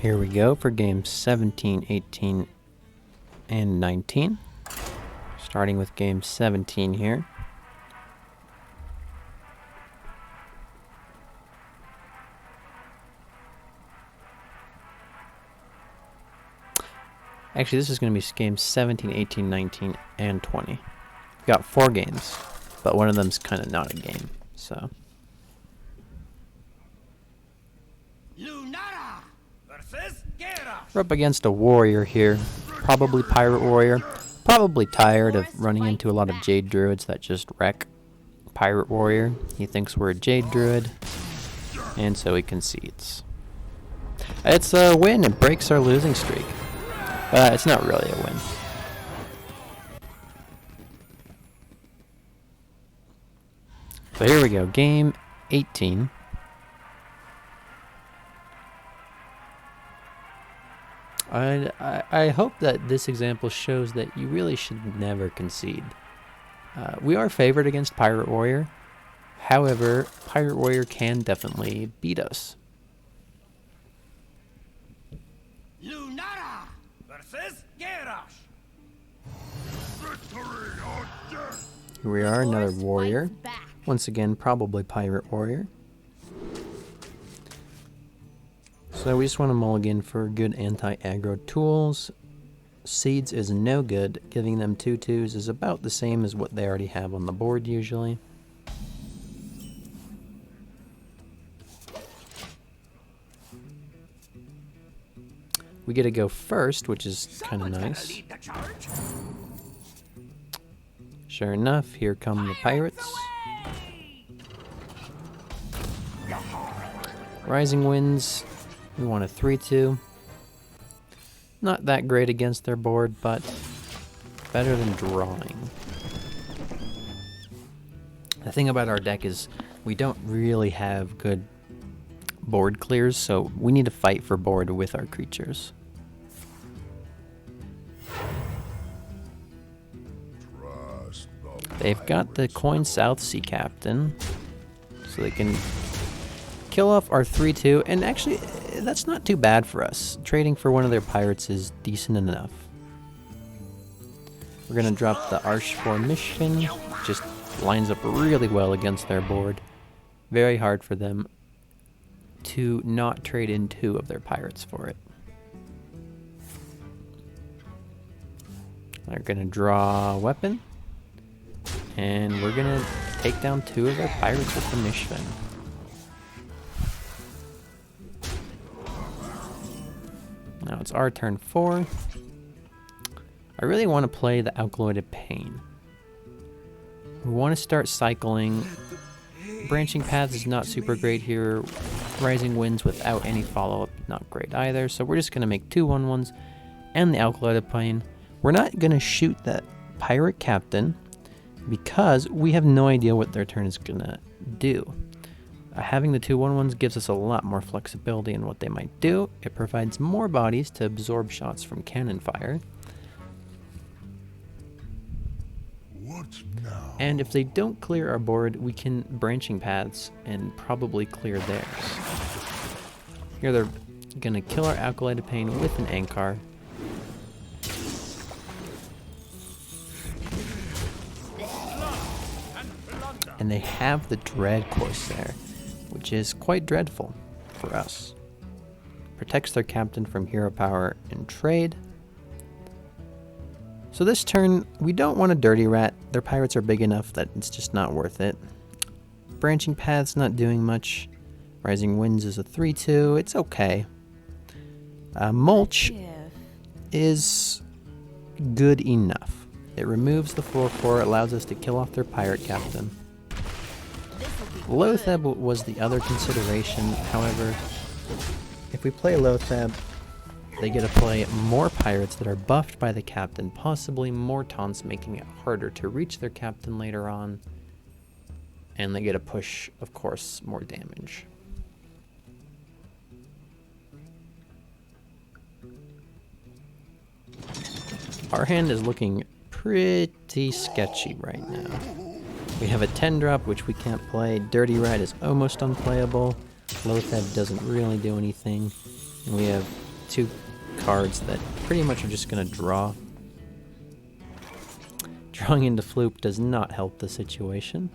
Here we go for games 17, 18, and 19. Starting with game 17 here. Actually, this is going to be games 17, 18, 19, and 20. We've got 4 games, but one of them's kind of not a game, so... We're up against a warrior here, probably pirate warrior, probably tired of running into a lot of jade druids that just wreck pirate warrior. He thinks we're a jade druid, and so he concedes. It's a win, it breaks our losing streak. It's not really a win. So here we go, game 18. I hope that this example shows that you really should never concede. We are favored against Pirate Warrior. However, Pirate Warrior can definitely beat us. Lunara versus Garrosh. Here we are, another warrior. Once again, probably Pirate Warrior. So we just want to mulligan for good anti-aggro tools. Seeds is no good. Giving them 2/2s is about the same as what they already have on the board usually. We get to go first, which is kind of nice. Sure enough, here come the pirates. Rising Winds. We want a 3/2. Not that great against their board, but better than drawing. The thing about our deck is we don't really have good board clears, so we need to fight for board with our creatures. They've got the Coin South Sea Captain, so they can kill off our 3/2, and actually that's not too bad for us. Trading for one of their pirates is decent enough. We're gonna drop the Arch Formation, just lines up really well against their board. Very hard for them to not trade in 2 of their pirates for it. They're gonna draw a weapon, and we're gonna take down 2 of their pirates with the Mishven. Now it's our turn 4. I really want to play the Alkaloided Pain. We want to start cycling. Branching Paths is not super great here. Rising Winds without any follow-up, not great either. So we're just going to make 2 1/1s and the Alkaloided Pain. We're not going to shoot that Pirate Captain because we have no idea what their turn is going to do. Having the 2 1/1s gives us a lot more flexibility in what they might do. It provides more bodies to absorb shots from cannon fire. What now? And if they don't clear our board, we can Branching Paths and probably clear theirs. Here they're going to kill our Alkaloided Pain with an Ankar. And they have the Dread Corsair, which is quite dreadful for us. Protects their captain from hero power and trade. So this turn, we don't want a Dirty Rat. Their pirates are big enough that it's just not worth it. Branching Paths not doing much. Rising Winds is a 3/2. It's okay. Mulch is good enough. It removes the 4/4, allows us to kill off their pirate captain. Loatheb was the other consideration. However, if we play Loatheb, they get to play more pirates that are buffed by the captain, possibly more taunts, making it harder to reach their captain later on. And they get to push, of course, more damage. Our hand is looking pretty sketchy right now. We have a 10-drop, which we can't play. Dirty Rat is almost unplayable. Loatheb doesn't really do anything. And we have two cards that pretty much are just going to draw. Drawing into Floop does not help the situation.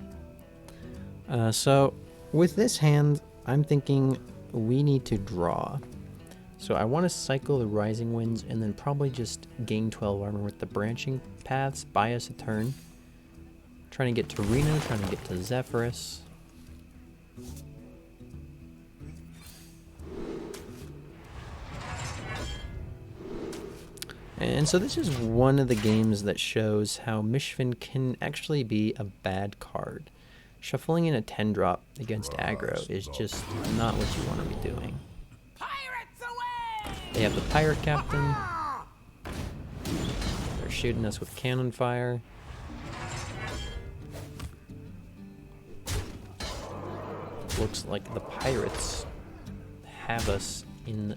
So with this hand, I'm thinking we need to draw. So I want to cycle the Rising Winds and then probably just gain 12 armor with the branching paths, buy us a turn. Trying to get to Reno, trying to get to Zephyrus. And so this is one of the games that shows how Mishfin can actually be a bad card. Shuffling in a 10-drop against aggro is just not what you want to be doing. Pirates away! They have the Pirate Captain. They're shooting us with cannon fire. Looks like the pirates have us in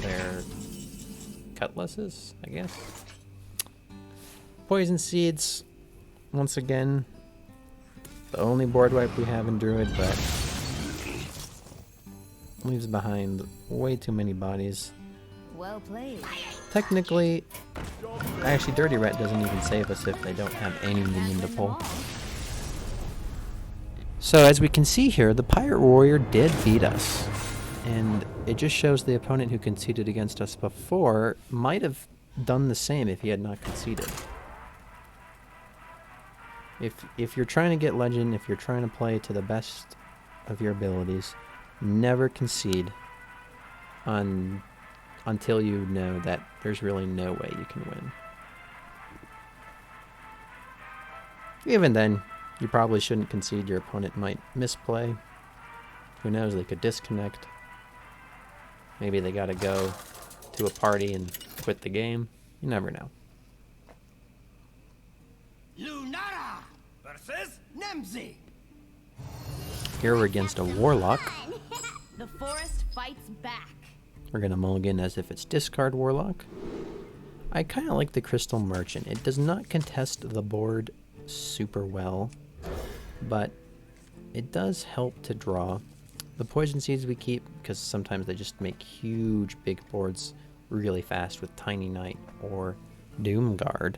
their cutlasses, I guess. Poison Seeds, once again, the only board wipe we have in Druid, but leaves behind way too many bodies. Well played. Technically, actually Dirty Rat doesn't even save us if they don't have any minion to pull. So as we can see here, the Pirate Warrior did beat us. And it just shows the opponent who conceded against us before might have done the same if he had not conceded. If you're trying to get Legend, if you're trying to play to the best of your abilities, never concede until you know that there's really no way you can win. Even then, you probably shouldn't concede. Your opponent might misplay. Who knows, they could disconnect. Maybe they gotta go to a party and quit the game. You never know. Lunara versus Nemzi. Here we're against a Warlock. The forest fights back. We're gonna mulligan as if it's discard Warlock. I kinda like the Crystal Merchant. It does not contest the board super well, but it does help to draw. The Poison Seeds we keep because sometimes they just make huge big boards really fast with Tiny Knight or Doomguard.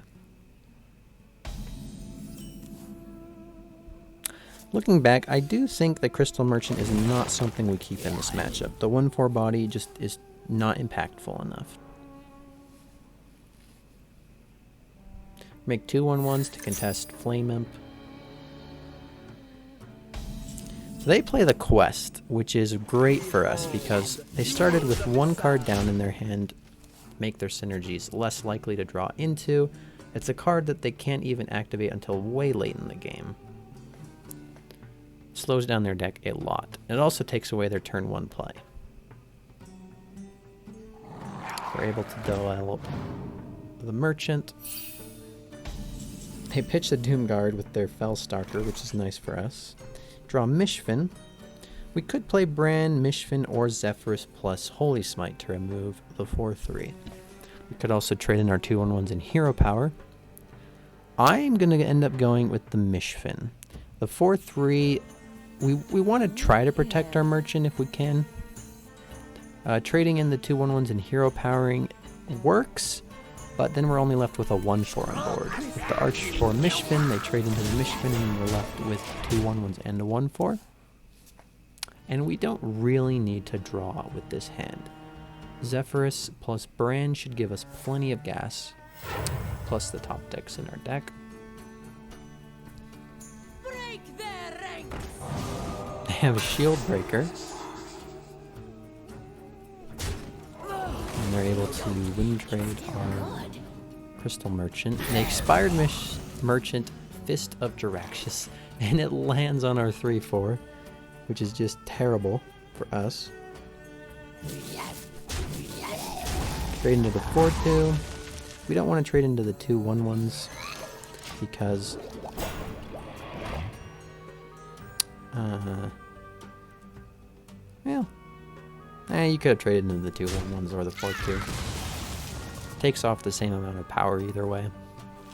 Looking back, I do think the Crystal Merchant is not something we keep in this matchup. The 1/4 body just is not impactful enough. Make 2 1/1s to contest Flame Imp. So they play the Quest, which is great for us because they started with 1 card down in their hand, make their synergies less likely to draw into. It's a card that they can't even activate until way late in the game. Slows down their deck a lot. It also takes away their turn 1 play. We're able to develop the Merchant. They pitch the Doomguard with their Fellstalker, which is nice for us. Draw Mishfin. We could play Bran, Mishfin, or Zephyrus plus Holy Smite to remove the 4/3. We could also trade in our 2 1/1s in Hero Power. I'm going to end up going with the Mishfin. The 4/3, we want to try to protect our Merchant if we can. Trading in the 2 1/1s and Hero Powering works, but then we're only left with a 1/4 on board. With the Arch for Mishfin, they trade into the Mishfin and we're left with 2 1/1s and a 1/4. And we don't really need to draw with this hand. Zephyrus plus Bran should give us plenty of gas, plus the top decks in our deck. Break their ranks. They have a Shield Breaker. And they're able to win trade our Crystal Merchant. An expired Merchant, Fist of Jiraxius, and it lands on our 3/4, which is just terrible for us. Trade into the 4/2. We don't want to trade into the 2 1/1s because you could have traded into the 2 1/1s or the 4/2. Takes off the same amount of power either way.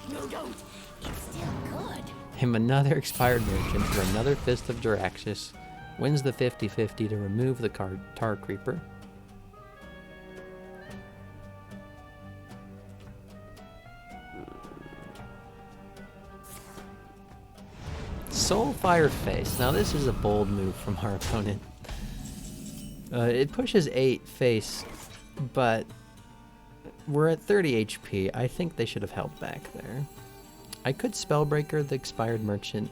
You don't. It's still good. Him another expired Merchant for another Fist of Jiraxius. Wins the 50-50 to remove the card Tar Creeper. Soulfire face. Now this is a bold move from our opponent. It pushes 8 face, but we're at 30 HP. I think they should have held back there. I could Spellbreaker the Expired Merchant,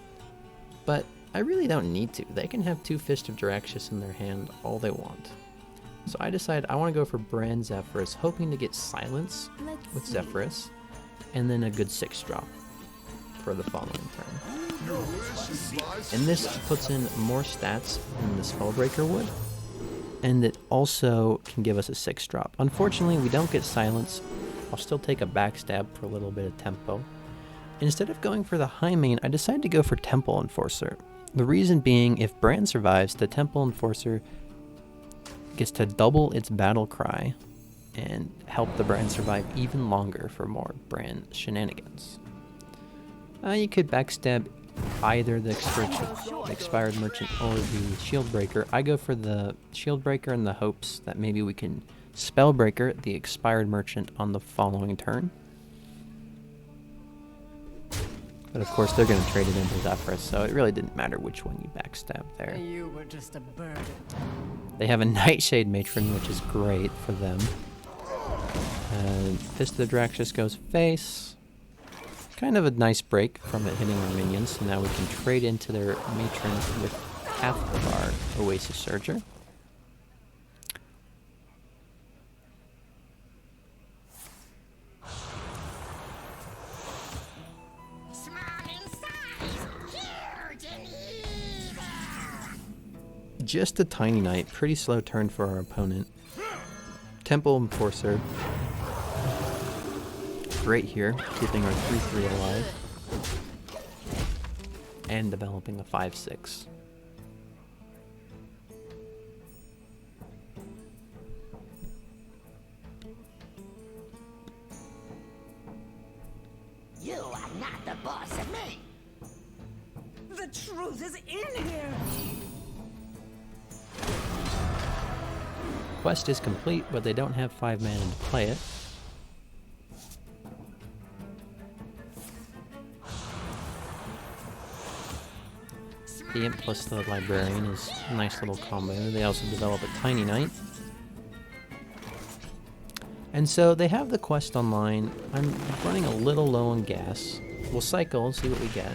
but I really don't need to. They can have 2 Fist of Jiraxxus in their hand all they want. So I decided I want to go for Brand Zephyrus, hoping to get Silence with Zephyrus, and then a good 6-drop for the following turn. And this puts in more stats than the Spellbreaker would, and it also can give us a 6-drop. Unfortunately, we don't get Silence. I'll still take a Backstab for a little bit of tempo. Instead of going for the high main, I decided to go for Temple Enforcer. The reason being, if Brand survives, the Temple Enforcer gets to double its battle cry and help the Brand survive even longer for more Brand shenanigans. You could Backstab either the Expired Merchant or the Shield Breaker. I go for the Shield Breaker in the hopes that maybe we can Spellbreaker the Expired Merchant on the following turn. But of course they're going to trade it into Zephyrus, so it really didn't matter which one you Backstab there. You were just a bird. They have a Nightshade Matron, which is great for them. Fist of the Jiraxxus goes face. Kind of a nice break from it hitting our minions, so now we can trade into their Matron with half of our Oasis Surger. Just a tiny knight, pretty slow turn for our opponent. Temple Enforcer. Great here, keeping our 3/3 alive. And developing a 5/6. You are not the boss of me. The truth is in here. Quest is complete, but they don't have 5 mana to play it. The Imp plus the Librarian is a nice little combo. They also develop a Tiny Knight. And so they have the quest online. I'm running a little low on gas. We'll cycle and see what we get.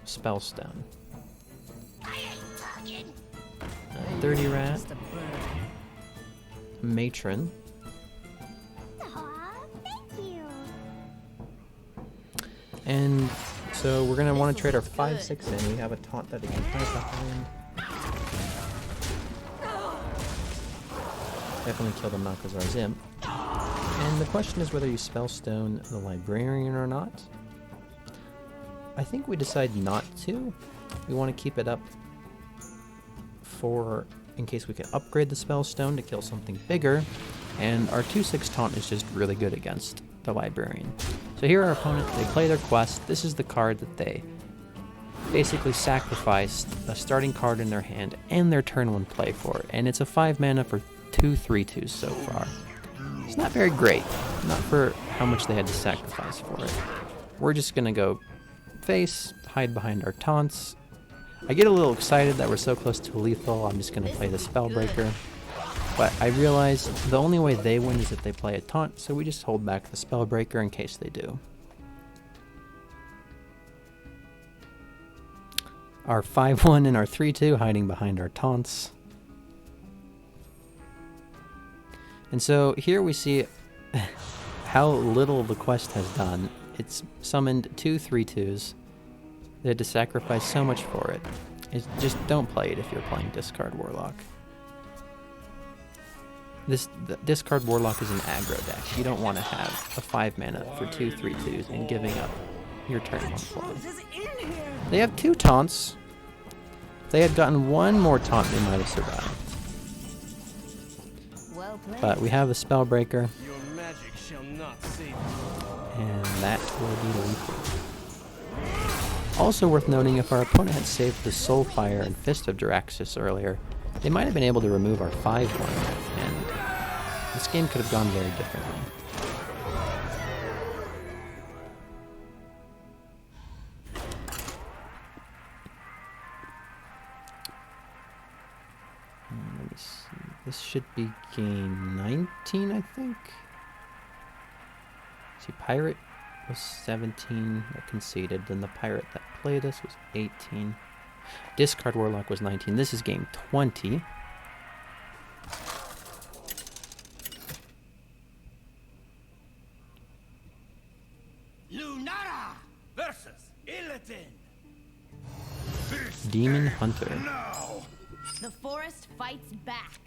Spellstone. 30 rat. Just a bird. Matron. Aw, thank you. And so we're going to want to trade our 5/6 in. We have a taunt that it can hide behind. Definitely kill the Malkazar's Imp. And the question is whether you Spellstone the Librarian or not. I think we decide not to. We want to keep it up for in case we can upgrade the Spellstone to kill something bigger. And our 2/6 taunt is just really good against the Librarian. So here our opponent, they play their quest. This is the card that they basically sacrificed a starting card in their hand and their turn 1 play for. And it's a 5 mana for 2 3/2s so far. It's not very great, not for how much they had to sacrifice for it. We're just gonna go face, hide behind our taunts. I get a little excited that we're so close to lethal. I'm just gonna play the Spellbreaker. But I realize the only way they win is if they play a taunt, so we just hold back the Spellbreaker in case they do. Our 5/1 and our 3/2 hiding behind our taunts. And so here we see how little the quest has done. It's summoned 2 3/2s. They had to sacrifice so much for it. Just don't play it if you're playing Discard Warlock. The Discard Warlock is an aggro deck. You don't want to have a 5 mana for 2 3/2s and giving up your turn 1 play. Truth is in here. They have 2 taunts. If they had gotten 1 more taunt, they might have survived. Well played. But we have the Spellbreaker, Your magic shall not save you. and that will be lethal. Also worth noting, if our opponent had saved the Soulfire and Fist of Jiraxxus earlier, they might have been able to remove our 5/1, and this game could have gone very differently. me see. This should be game 19, I think. See, Pirate was 17 that conceded. Then the Pirate that played us was 18. Discard Warlock was 19. This is game 20. Lunara versus Illidan. Demon Hunter. The forest fights back.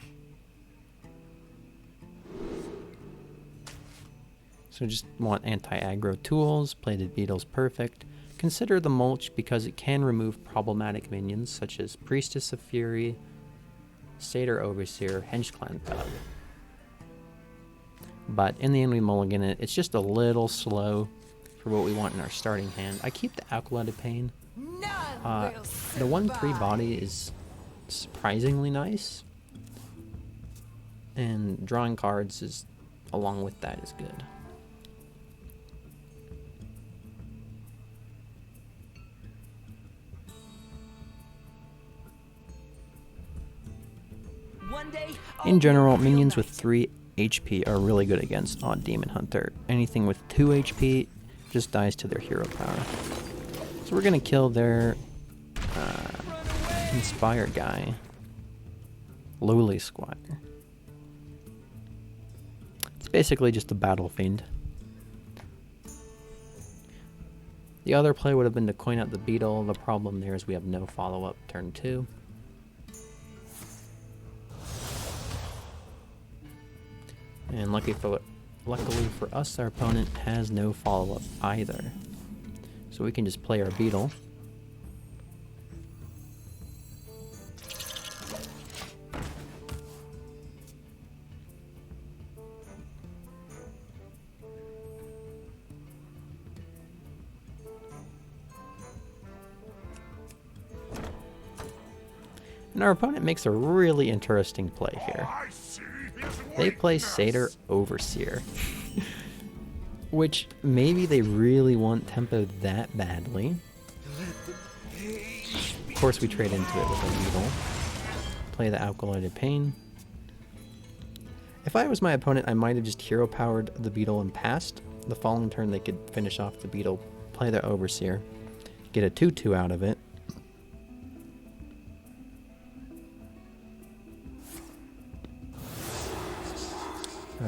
So just want anti-aggro tools, play the beetles perfect. Consider the mulch because it can remove problematic minions such as Priestess of Fury, Satyr Overseer, Hengeclan Thug. But in the end we mulligan it. It's just a little slow for what we want in our starting hand. I keep the Alkaloid Pain. The 1/3 body is surprisingly nice. And drawing cards is along with that is good. In general, minions with 3 HP are really good against Odd Demon Hunter. Anything with 2 HP just dies to their hero power. So we're gonna kill their Inspired guy, Lowly Squire. It's basically just a Battle Fiend. The other play would have been to coin out the beetle. The problem there is we have no follow-up turn 2. And luckily for us, our opponent has no follow-up either. So we can just play our beetle. And our opponent makes a really interesting play here. They play Satyr Overseer. Which maybe they really want tempo that badly. Of course we trade into it with a needle. Play the Alkaloid Pain. If I was my opponent, I might have just hero powered the beetle and passed. The following turn they could finish off the beetle, play the Overseer, get a 2/2 out of it.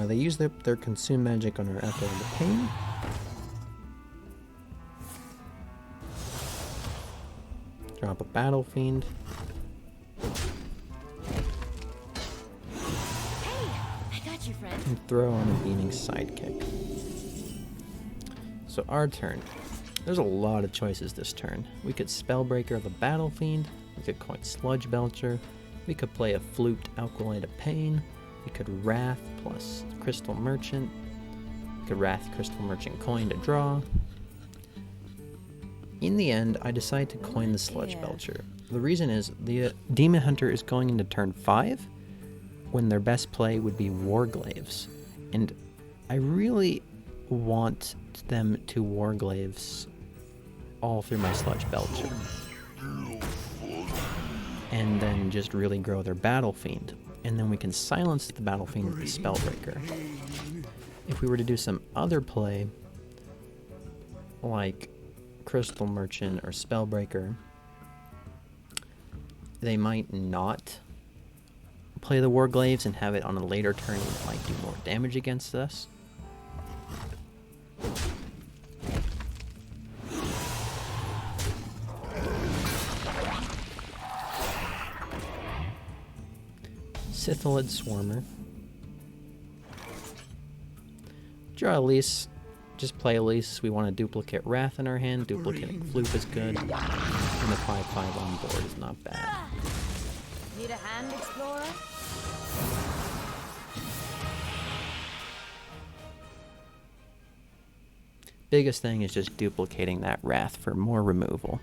They use their Consume Magic on our Echo of the Pain. Drop a Battle Fiend. Hey, I got you, friend. And throw on a Beaming Sidekick. So our turn. There's a lot of choices this turn. We could Spellbreaker the Battle Fiend. We could coin Sludge Belcher. We could play a Flute Alkaloid of Pain. We could Wrath plus Crystal Merchant. We could Wrath Crystal Merchant coin to draw. In the end, I decide to coin the Sludge Belcher. The reason is the Demon Hunter is going into turn 5 when their best play would be Warglaves. And I really want them to Warglaves all through my Sludge Belcher. And then just really grow their Battle Fiend. And then we can silence the Battle Fiend with the Spellbreaker. If we were to do some other play, like Crystal Merchant or Spellbreaker, they might not play the Warglaves and have it on a later turn that might do more damage against us. Sithalid Swarmer. Draw Elise. Just play Elise. We want to duplicate Wrath in our hand. Duplicating Flute is good. And the 5/5 on board is not bad. Need a hand, Explorer? Biggest thing is just duplicating that Wrath for more removal.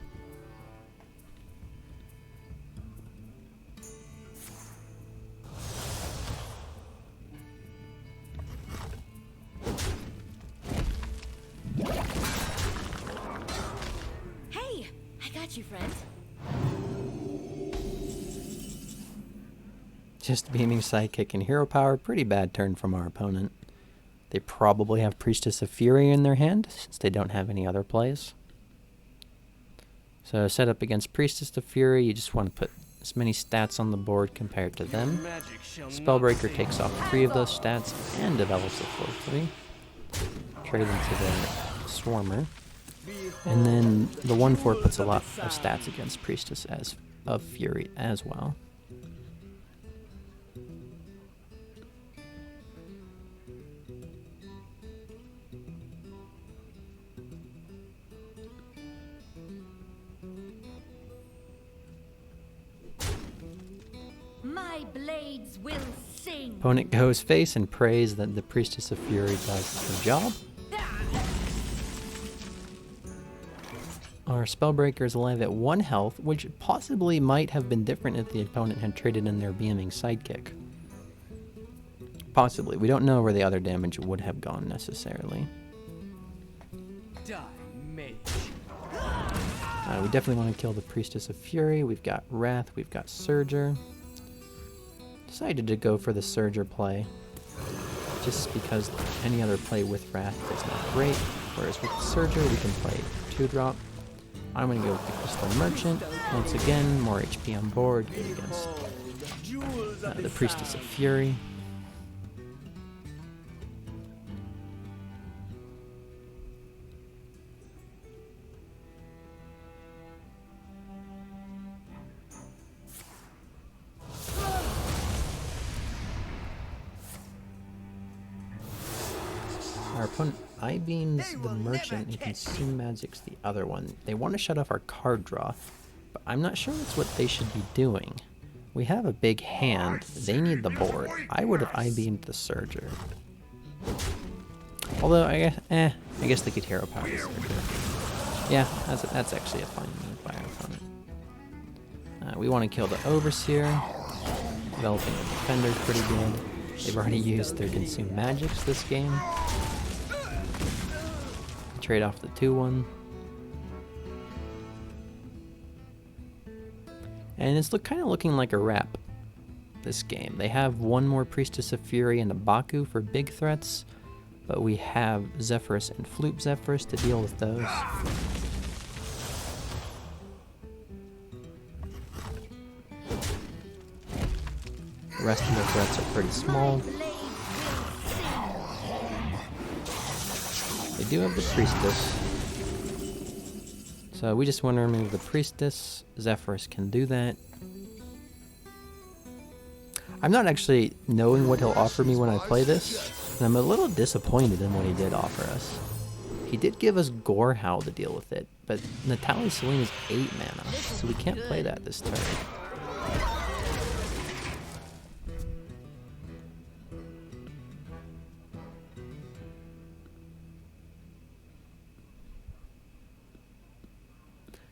Just Beaming Sidekick and Hero Power. Pretty bad turn from our opponent. They probably have Priestess of Fury in their hand, since they don't have any other plays. So set up against Priestess of Fury, you just want to put as many stats on the board compared to them. Spellbreaker takes off 3 of those stats and develops a 4/3. Trade into the Swarmer. And then the 1/4 puts a lot of stats against Priestess of Fury as well. My blades will sing. Opponent goes face and prays that the Priestess of Fury does the job. Our Spellbreaker is alive at 1 health, which possibly might have been different if the opponent had traded in their Beaming Sidekick. Possibly. We don't know where the other damage would have gone necessarily. Die, mage. We definitely want to kill the Priestess of Fury. We've got Wrath, we've got Surger. Decided to go for the Surger play, just because any other play with Wrath is not great, whereas with Surger we can play 2-drop. I'm going to go with the Crystal Merchant. Once again, more HP on board, good against the Priestess of Fury. Our opponent I-beams the Merchant and Consume Magic's the other one. They want to shut off our card draw, but I'm not sure that's what they should be doing. We have a big hand. They need the board. I would have I-beamed the Surger. Although, I guess they could Hero Power the Surger. Yeah, that's actually a fine move by our opponent. We want to kill the Overseer. Developing the Defender is pretty good. They've already used their Consume Magics this game. Trade off the 2/1. And it's kind of looking like a wrap this game. They have 1 more Priestess of Fury and a Baku for big threats, but we have Zephyrus and Floop Zephyrus to deal with those. The rest of the threats are pretty small. They do have the Priestess, so we just want to remove the Priestess. Zephyrus can do that. I'm not actually knowing what he'll offer me when I play this, and I'm a little disappointed in what he did offer us. He did give us Gorehowl to deal with it, but Natalie Celine is 8 mana, so we can't play that this turn.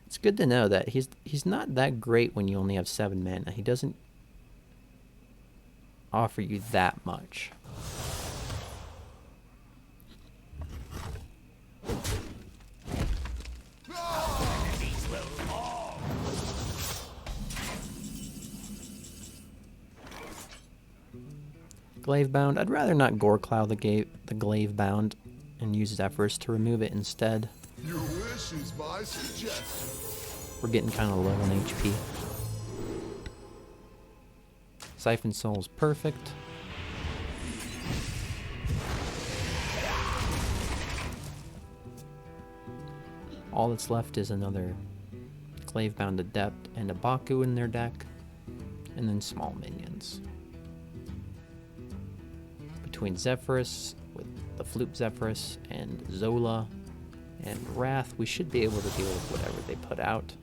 It's good to know that he's not that great when you only have 7 mana. He doesn't offer you that much. Glavebound. I'd rather not Gorecloud the Glavebound and use Zephyrus to remove it instead. Your wish is my suggestion. We're getting kind of low on HP. Siphon Soul's perfect. All that's left is another Glavebound Adept and a Baku in their deck, and then small minions. Between Zephyrus, with the Floop Zephyrus, and Zola, and Wrath, we should be able to deal with whatever they put out.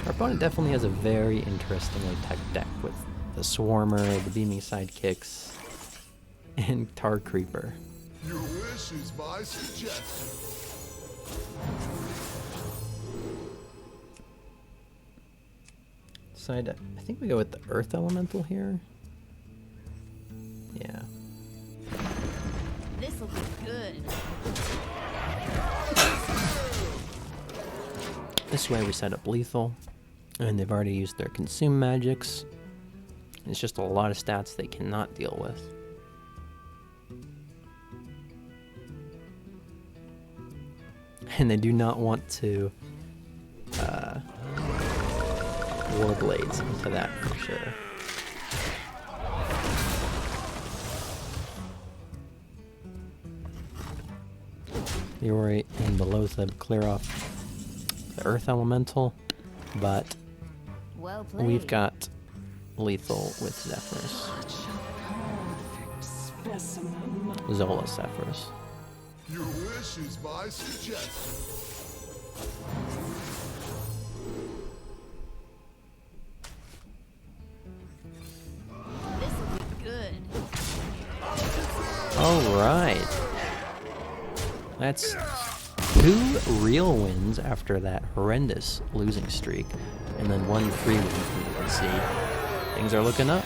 Our opponent definitely has a very interestingly tech deck with the Swarmer, the Beaming Sidekicks, and Tar Creeper. Your wish is my suggestion. Side, I think we go with the Earth Elemental here. Yeah. This'll be good. This way we set up lethal, and they've already used their consume magics. It's just a lot of stats they cannot deal with. And they do not want to Warblades into that for sure. Yori and Belotha clear off the Earth Elemental, but Well played. we've got lethal with Zephyrs. Zola Zephyrs. Your wish is my suggestion. This'll be good. Alright. That's 2 real wins after that horrendous losing streak, and then 1 free win from the seed. Things are looking up.